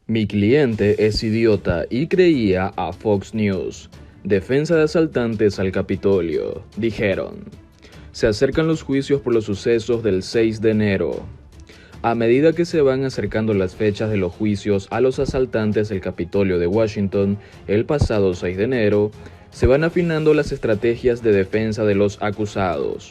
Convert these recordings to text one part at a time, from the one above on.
Mi cliente es idiota y creía a Fox News. Defensa de asaltantes al Capitolio, dijeron. Se acercan los juicios por los sucesos del 6 de enero. A medida que se van acercando las fechas de los juicios a los asaltantes del Capitolio de Washington el pasado 6 de enero, se van afinando las estrategias de defensa de los acusados.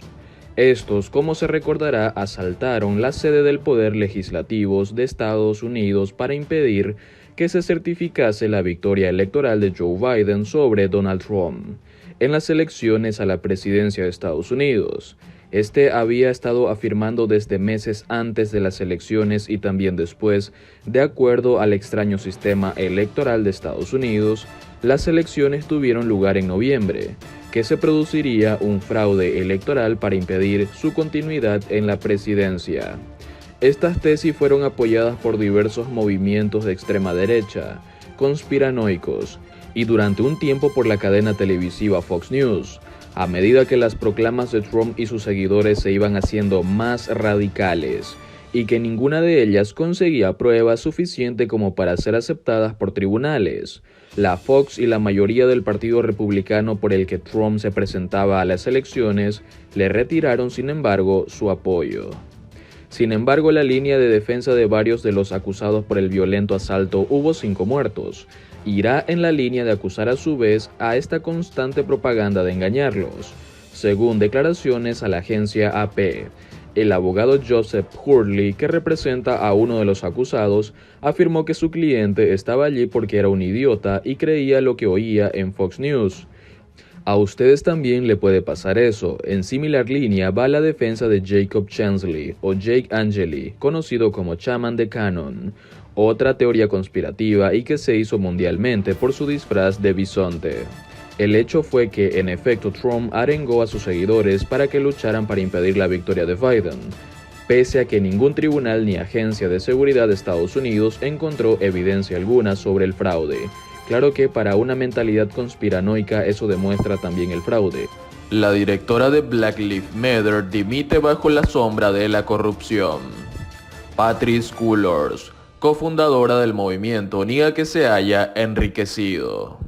Estos, como se recordará, asaltaron la sede del Poder Legislativo de Estados Unidos para impedir que se certificase la victoria electoral de Joe Biden sobre Donald Trump en las elecciones a la presidencia de Estados Unidos. Este había estado afirmando desde meses antes de las elecciones y también después, de acuerdo al extraño sistema electoral de Estados Unidos, las elecciones tuvieron lugar en noviembre, que se produciría un fraude electoral para impedir su continuidad en la presidencia. Estas tesis fueron apoyadas por diversos movimientos de extrema derecha, conspiranoicos, y durante un tiempo por la cadena televisiva Fox News, a medida que las proclamas de Trump y sus seguidores se iban haciendo más radicales, y que ninguna de ellas conseguía pruebas suficientes como para ser aceptadas por tribunales. La Fox y la mayoría del Partido Republicano por el que Trump se presentaba a las elecciones le retiraron, sin embargo, su apoyo. Sin embargo, la línea de defensa de varios de los acusados por el violento asalto hubo 5 muertos, irá en la línea de acusar a su vez a esta constante propaganda de engañarlos, según declaraciones a la agencia AP. El abogado Joseph Hurley, que representa a uno de los acusados, afirmó que su cliente estaba allí porque era un idiota y creía lo que oía en Fox News. A ustedes también le puede pasar eso. En similar línea va la defensa de Jacob Chansley o Jake Angeli, conocido como Chaman de Canon, otra teoría conspirativa y que se hizo mundialmente por su disfraz de bisonte. El hecho fue que, en efecto, Trump arengó a sus seguidores para que lucharan para impedir la victoria de Biden, pese a que ningún tribunal ni agencia de seguridad de Estados Unidos encontró evidencia alguna sobre el fraude. Claro que para una mentalidad conspiranoica eso demuestra también el fraude. La directora de Black Lives Matter dimite bajo la sombra de la corrupción. Patrisse Cullors, cofundadora del movimiento, niega que se haya enriquecido.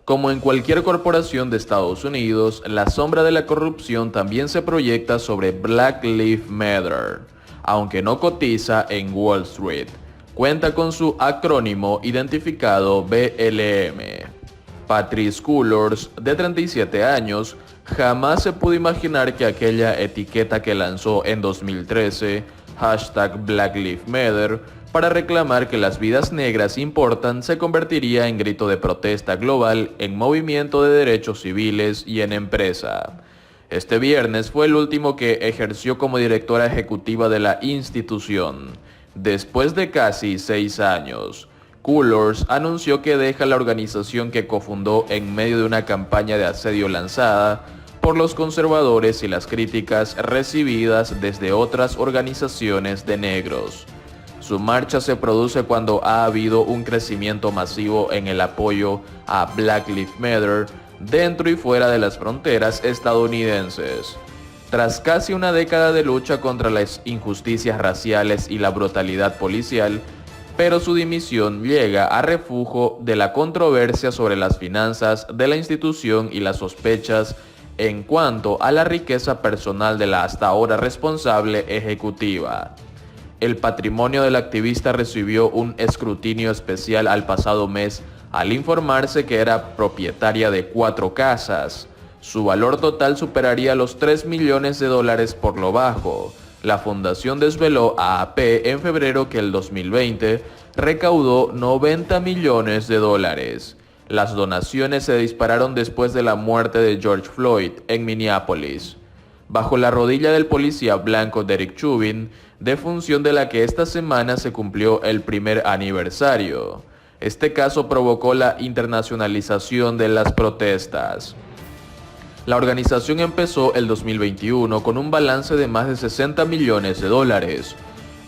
Como en cualquier corporación de Estados Unidos, la sombra de la corrupción también se proyecta sobre Black Lives Matter, aunque no cotiza en Wall Street. Cuenta con su acrónimo identificado BLM. Patrisse Cullors, de 37 años, jamás se pudo imaginar que aquella etiqueta que lanzó en 2013, #BlackLivesMatter, para reclamar que las vidas negras importan, se convertiría en grito de protesta global, en movimiento de derechos civiles y en empresa. Este viernes fue el último que ejerció como directora ejecutiva de la institución. Después de casi 6 años, Cullors anunció que deja la organización que cofundó en medio de una campaña de asedio lanzada por los conservadores y las críticas recibidas desde otras organizaciones de negros. Su marcha se produce cuando ha habido un crecimiento masivo en el apoyo a Black Lives Matter dentro y fuera de las fronteras estadounidenses. Tras casi una década de lucha contra las injusticias raciales y la brutalidad policial, pero su dimisión llega a refugio de la controversia sobre las finanzas de la institución y las sospechas en cuanto a la riqueza personal de la hasta ahora responsable ejecutiva. El patrimonio del activista recibió un escrutinio especial al pasado mes al informarse que era propietaria de 4 casas. Su valor total superaría los $3 millones por lo bajo. La fundación desveló a AP en febrero que el 2020 recaudó $90 millones. Las donaciones se dispararon después de la muerte de George Floyd en Minneapolis. Bajo la rodilla del policía blanco Derek Chauvin, defunción de la que esta semana se cumplió el primer aniversario. Este caso provocó la internacionalización de las protestas. La organización empezó el 2021 con un balance de más de $60 millones.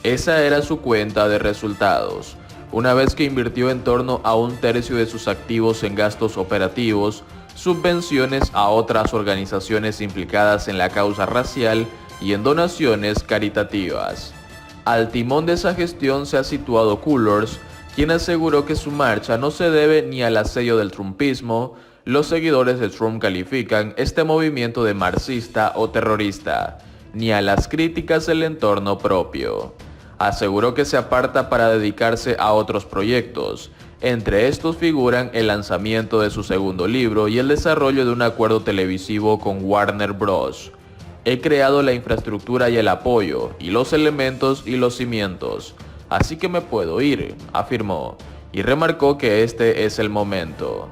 Esa era su cuenta de resultados. Una vez que invirtió en torno a 1/3 de sus activos en gastos operativos, subvenciones a otras organizaciones implicadas en la causa racial y en donaciones caritativas. Al timón de esa gestión se ha situado Cullors, quien aseguró que su marcha no se debe ni al asedio del trumpismo. Los seguidores de Trump califican este movimiento de marxista o terrorista, ni a las críticas del entorno propio. Aseguró que se aparta para dedicarse a otros proyectos. Entre estos figuran el lanzamiento de su segundo libro y el desarrollo de un acuerdo televisivo con Warner Bros. He creado la infraestructura y el apoyo, y los elementos y los cimientos, así que me puedo ir, afirmó, y remarcó que este es el momento.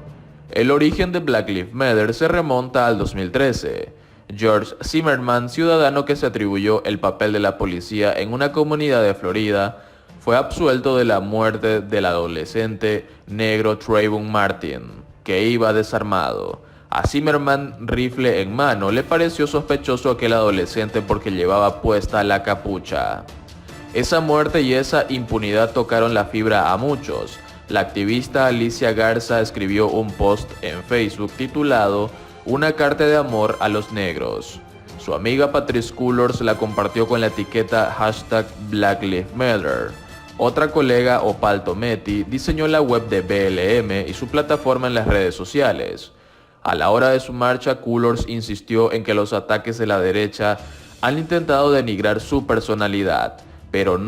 El origen de Black Lives Matter se remonta al 2013. George Zimmerman, ciudadano que se atribuyó el papel de la policía en una comunidad de Florida, fue absuelto de la muerte del adolescente negro Trayvon Martin, que iba desarmado. A Zimmerman, rifle en mano, le pareció sospechoso aquel adolescente porque llevaba puesta la capucha. Esa muerte y esa impunidad tocaron la fibra a muchos. La activista Alicia Garza escribió un post en Facebook titulado "Una carta de amor a los negros". Su amiga Patrice Cullors la compartió con la etiqueta #BlackLivesMatter. Otra colega, Opal Tometi, diseñó la web de BLM y su plataforma en las redes sociales. A la hora de su marcha, Cullors insistió en que los ataques de la derecha han intentado denigrar su personalidad, pero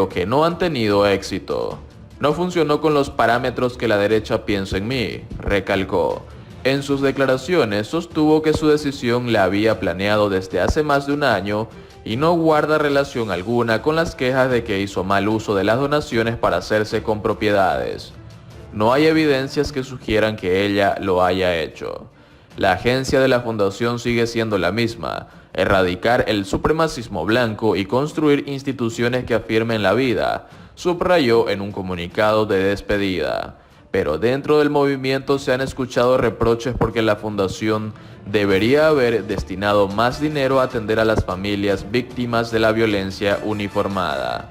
que no han tenido éxito. No funcionó con los parámetros que la derecha piensa en mí, recalcó. En sus declaraciones sostuvo que su decisión la había planeado desde hace más de un año y no guarda relación alguna con las quejas de que hizo mal uso de las donaciones para hacerse con propiedades. No hay evidencias que sugieran que ella lo haya hecho. La agencia de la fundación sigue siendo la misma: erradicar el supremacismo blanco y construir instituciones que afirmen la vida, subrayó en un comunicado de despedida. Pero dentro del movimiento se han escuchado reproches porque la fundación debería haber destinado más dinero a atender a las familias víctimas de la violencia uniformada.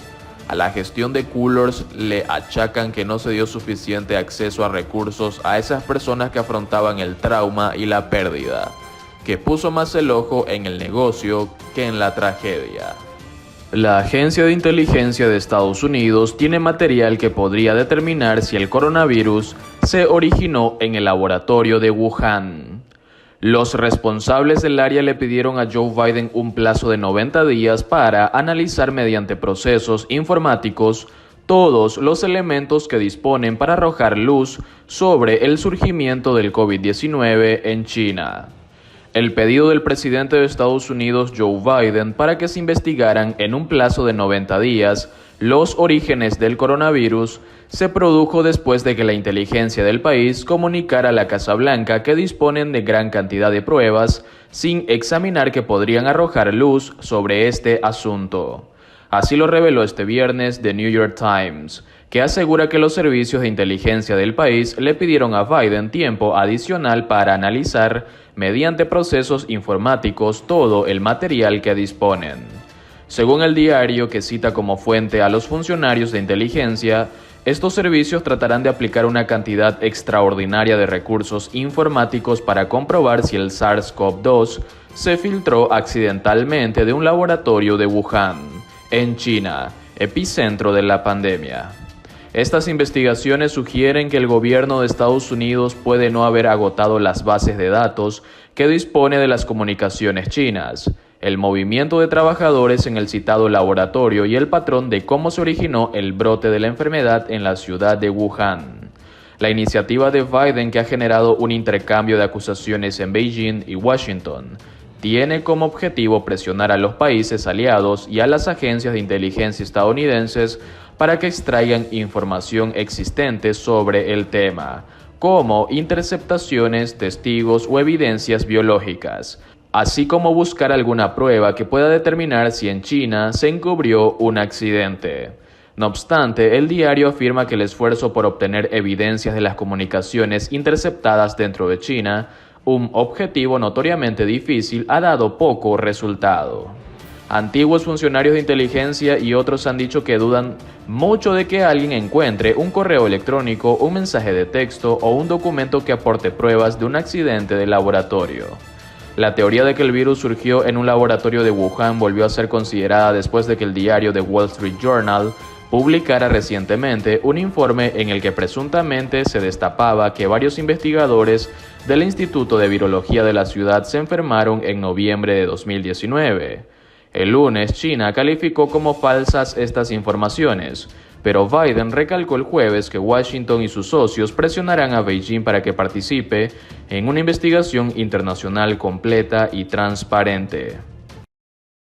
A la gestión de Cullors le achacan que no se dio suficiente acceso a recursos a esas personas que afrontaban el trauma y la pérdida, que puso más el ojo en el negocio que en la tragedia. La Agencia de Inteligencia de Estados Unidos tiene material que podría determinar si el coronavirus se originó en el laboratorio de Wuhan. Los responsables del área le pidieron a Joe Biden un plazo de 90 días para analizar mediante procesos informáticos todos los elementos que disponen para arrojar luz sobre el surgimiento del COVID-19 en China. El pedido del presidente de Estados Unidos, Joe Biden, para que se investigaran en un plazo de 90 días los orígenes del coronavirus se produjo después de que la inteligencia del país comunicara a la Casa Blanca que disponen de gran cantidad de pruebas sin examinar que podrían arrojar luz sobre este asunto. Así lo reveló este viernes The New York Times, que asegura que los servicios de inteligencia del país le pidieron a Biden tiempo adicional para analizar, mediante procesos informáticos, todo el material que disponen. Según el diario, que cita como fuente a los funcionarios de inteligencia, estos servicios tratarán de aplicar una cantidad extraordinaria de recursos informáticos para comprobar si el SARS-CoV-2 se filtró accidentalmente de un laboratorio de Wuhan, en China, epicentro de la pandemia. Estas investigaciones sugieren que el gobierno de Estados Unidos puede no haber agotado las bases de datos que dispone de las comunicaciones chinas, el movimiento de trabajadores en el citado laboratorio y el patrón de cómo se originó el brote de la enfermedad en la ciudad de Wuhan. La iniciativa de Biden, que ha generado un intercambio de acusaciones en Beijing y Washington, tiene como objetivo presionar a los países aliados y a las agencias de inteligencia estadounidenses para que extraigan información existente sobre el tema, como interceptaciones, testigos o evidencias biológicas, así como buscar alguna prueba que pueda determinar si en China se encubrió un accidente. No obstante, el diario afirma que el esfuerzo por obtener evidencias de las comunicaciones interceptadas dentro de China, un objetivo notoriamente difícil, ha dado poco resultado. Antiguos funcionarios de inteligencia y otros han dicho que dudan mucho de que alguien encuentre un correo electrónico, un mensaje de texto o un documento que aporte pruebas de un accidente de laboratorio. La teoría de que el virus surgió en un laboratorio de Wuhan volvió a ser considerada después de que el diario The Wall Street Journal publicara recientemente un informe en el que presuntamente se destapaba que varios investigadores del Instituto de Virología de la ciudad se enfermaron en noviembre de 2019. El lunes, China calificó como falsas estas informaciones, pero Biden recalcó el jueves que Washington y sus socios presionarán a Beijing para que participe en una investigación internacional completa y transparente.